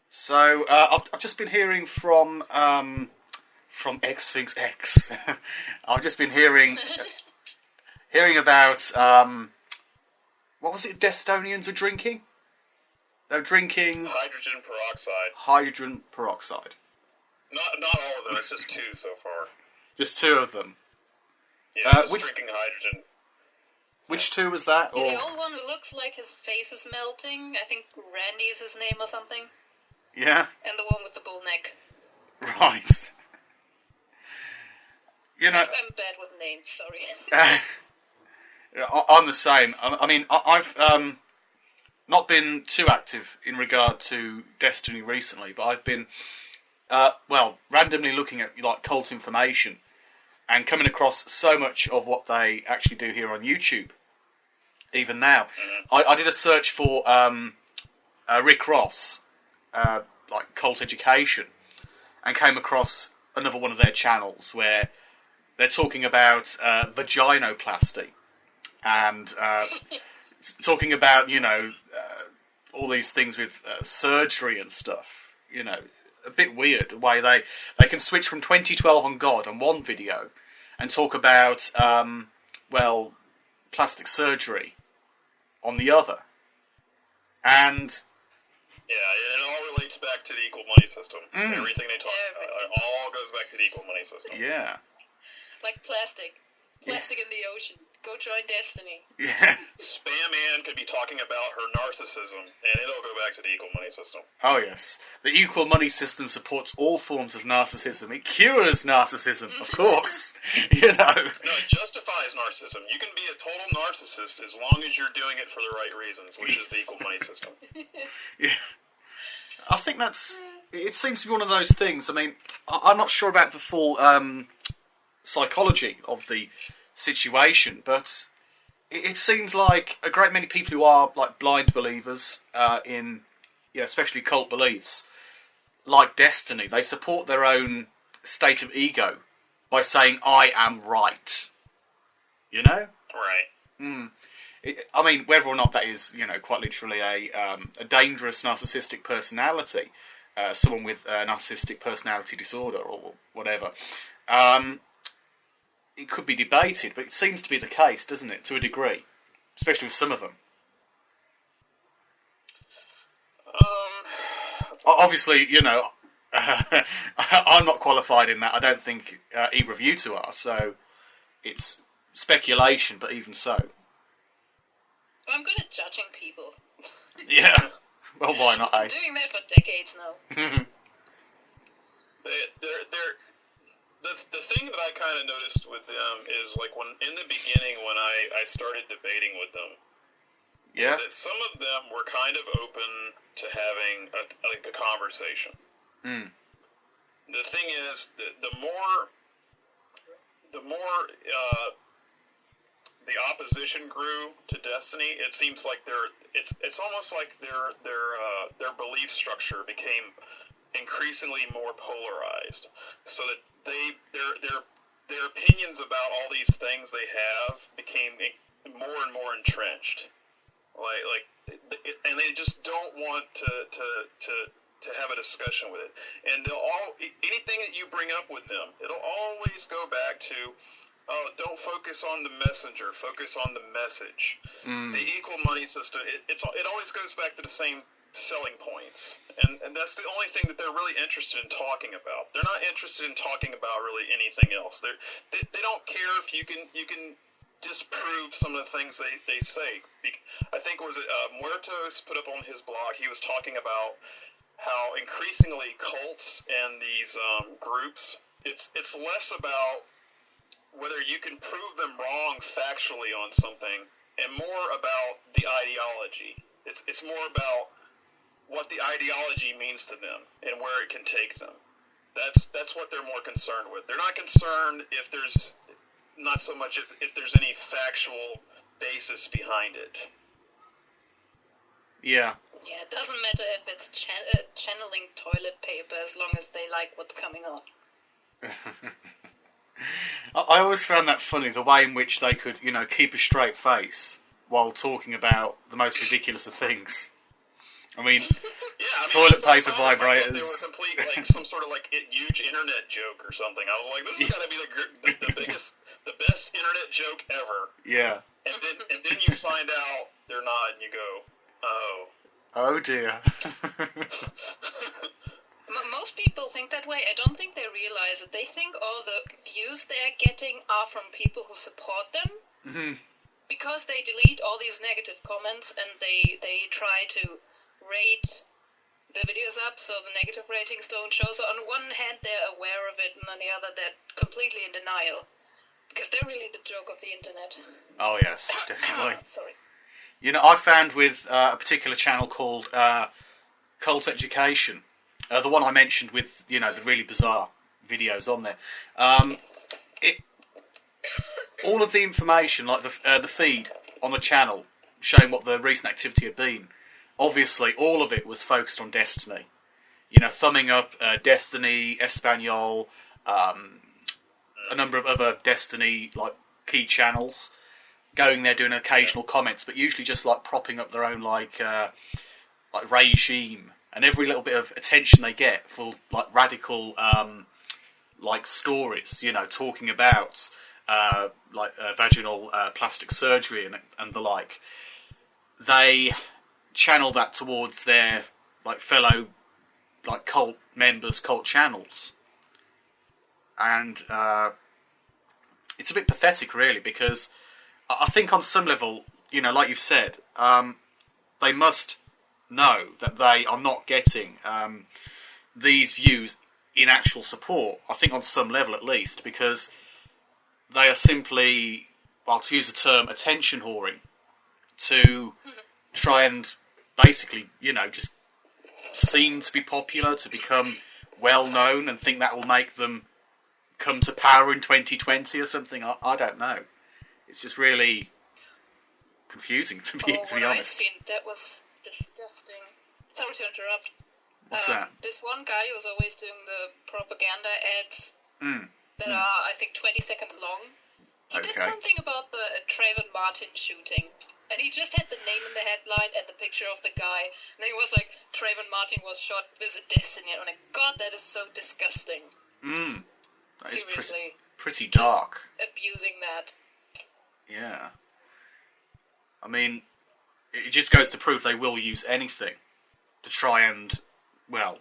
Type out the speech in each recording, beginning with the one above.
So I've just been hearing from XfinksX. I've just been hearing about what was it? Destonians were drinking. They're drinking hydrogen peroxide. Hydrogen peroxide. Not all of them. It's just two so far. Just two of them. Yeah, drinking hydrogen. Which two was that? Yeah, the old one who looks like his face is melting. I think Randy is his name or something. Yeah. And the one with the bull neck. Right. You know, I'm bad with names. Sorry. I'm the same. I mean, I've not been too active in regard to Destiny recently, but I've been randomly looking at like cult information and coming across so much of what they actually do here on YouTube. Even now, I did a search for Rick Ross, like cult education, and came across another one of their channels where they're talking about vaginoplasty and talking about, you know, all these things with surgery and stuff. You know, a bit weird the way they can switch from 2012 on God on one video and talk about plastic surgery on the other. And yeah, it all relates back to the equal money system. Everything they talk about, it all goes back to the equal money system. Yeah. Like plastic in the ocean. Go join Destiny. Yeah. Spam Ann could be talking about her narcissism, and it'll go back to the equal money system. Oh, yes. The equal money system supports all forms of narcissism. It cures narcissism, of course. You know. No, it justifies narcissism. You can be a total narcissist as long as you're doing it for the right reasons, which is the equal money system. Yeah. I think it seems to be one of those things. I mean, I'm not sure about the full psychology of the situation, but it seems like a great many people who are like blind believers in, you know, especially cult beliefs, like Destiny, they support their own state of ego by saying, "I am right." You know? Right. I mean, whether or not that is, you know, quite literally a dangerous narcissistic personality, someone with a narcissistic personality disorder or whatever. It could be debated, but it seems to be the case, doesn't it, to a degree? Especially with some of them. Obviously, you know, I'm not qualified in that. I don't think either of you two are, so it's speculation, but even so. Well, I'm good at judging people. Yeah. Well, why not, I've been doing that for decades now. The thing that I kind of noticed with them is, like, when in the beginning when I started debating with them, is that some of them were kind of open to having a conversation. The thing is, the more the opposition grew to Destiny, it seems like it's almost like their belief structure became increasingly more polarized, so that their opinions about all these things they have became more and more entrenched, and they just don't want to have a discussion with it. And anything that you bring up with them, it'll always go back to, oh, don't focus on the messenger, focus on the message. The equal money system, it always goes back to the same selling points, and that's the only thing that they're really interested in talking about. They're not interested in talking about really anything else. They don't care if you can disprove some of the things they say. I think Muertos put up on his blog, he was talking about how increasingly cults and these groups, it's less about whether you can prove them wrong factually on something, and more about the ideology. It's more about what the ideology means to them and where it can take them. That's what they're more concerned with. They're not concerned if there's not so much if there's any factual basis behind it. Yeah. Yeah, it doesn't matter if it's channeling toilet paper as long as they like what's coming on. I always found that funny, the way in which they could, you know, keep a straight face while talking about the most ridiculous of things. I mean, Yeah, toilet I paper saw them, I thought vibrators. they were complete, like some sort of like huge internet joke or something. I was like, this has got to be the biggest, the best internet joke ever. Yeah. And then you find out they're not, and you go, oh. Oh dear. Most people think that way. I don't think they realize it. They think all the views they're getting are from people who support them. Mm-hmm. Because they delete all these negative comments and they try to rate the videos up so the negative ratings don't show. So on one hand they're aware of it, and on the other they're completely in denial. Because they're really the joke of the internet. Oh yes, definitely. Sorry. You know, I found with a particular channel called Cult Education, the one I mentioned with, you know, the really bizarre videos on there. All of the information, like the feed on the channel, showing what the recent activity had been, obviously all of it was focused on Destiny. You know, thumbing up Destiny, Espanol, a number of other Destiny like key channels, going there doing occasional comments, but usually just like propping up their own like regime, and every little bit of attention they get for like radical like stories, you know, talking about vaginal plastic surgery and the like. They channel that towards their like fellow like cult members, cult channels, and it's a bit pathetic, really, because I think on some level, you know, like you've said, they must know that they are not getting these views in actual support. I think on some level, at least, because they are simply, well, to use the term, attention whoring, to try and basically, you know, just seem to be popular, to become well known, and think that will make them come to power in 2020 or something. I don't know. It's just really confusing to be honest. I've seen, that was disgusting. Sorry to interrupt. What's that? This one guy who's always doing the propaganda ads that are, I think, 20 seconds long. He did something about the Trayvon Martin shooting, and he just had the name in the headline and the picture of the guy, and then he was like, Trayvon Martin was shot, visit Destiny. And I'm like, God, that is so disgusting. That is Seriously. pretty dark. Just abusing that. Yeah. I mean, it just goes to prove they will use anything to try and, well,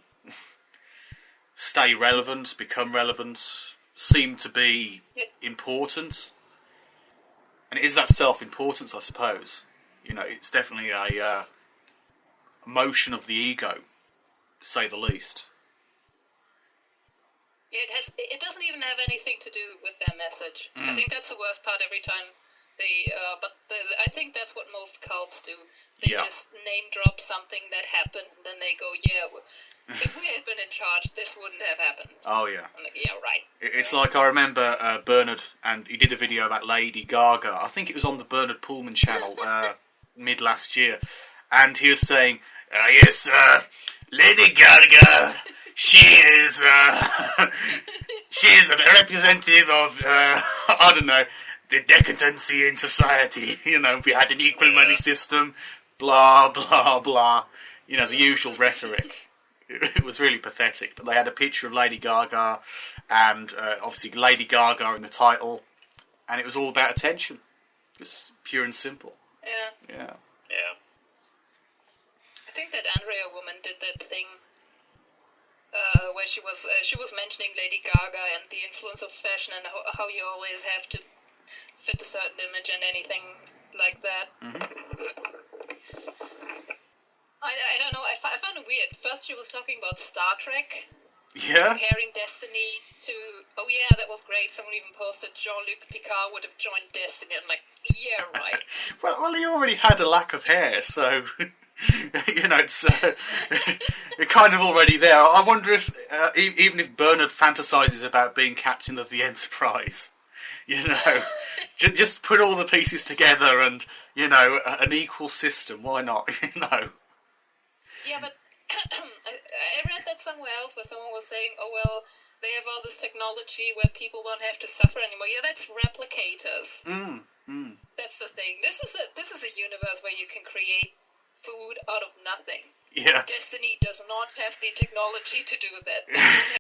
stay relevant, become relevant, seem to be important. And it is that self-importance, I suppose. You know, it's definitely a motion of the ego, to say the least. Yeah, it doesn't even have anything to do with their message. I think that's the worst part every time. I think that's what most cults do. They just name drop something that happened, and then they go, if we had been in charge, this wouldn't have happened. Oh, yeah. I'm like, yeah, right. It's like, I remember Bernard, and he did a video about Lady Gaga. I think it was on the Bernard Pullman channel mid last year. And he was saying, yes, Lady Gaga, she is a representative of, I don't know, the decadency in society. You know, we had an equal money system, blah, blah, blah. You know, the usual rhetoric. It was really pathetic. But they had a picture of Lady Gaga, and obviously Lady Gaga in the title, and it was all about attention. Just pure and simple. Yeah. I think that Andrea woman did that thing where she was mentioning Lady Gaga and the influence of fashion, and how you always have to fit a certain image and anything like that. I don't know, I found it weird. First she was talking about Star Trek. Yeah? Comparing Destiny to... Oh yeah, that was great. Someone even posted Jean-Luc Picard would have joined Destiny. I'm like, yeah, right. well, he already had a lack of hair, so... you know, it's kind of already there. I wonder if, even if Bernard fantasises about being captain of the Enterprise, you know, just put all the pieces together and, you know, an equal system. Why not? You know. Yeah, but I read that somewhere else where someone was saying, oh, well, they have all this technology where people don't have to suffer anymore. Yeah, that's replicators. That's the thing. This is a universe where you can create food out of nothing. Yeah. Destiny does not have the technology to do that. They don't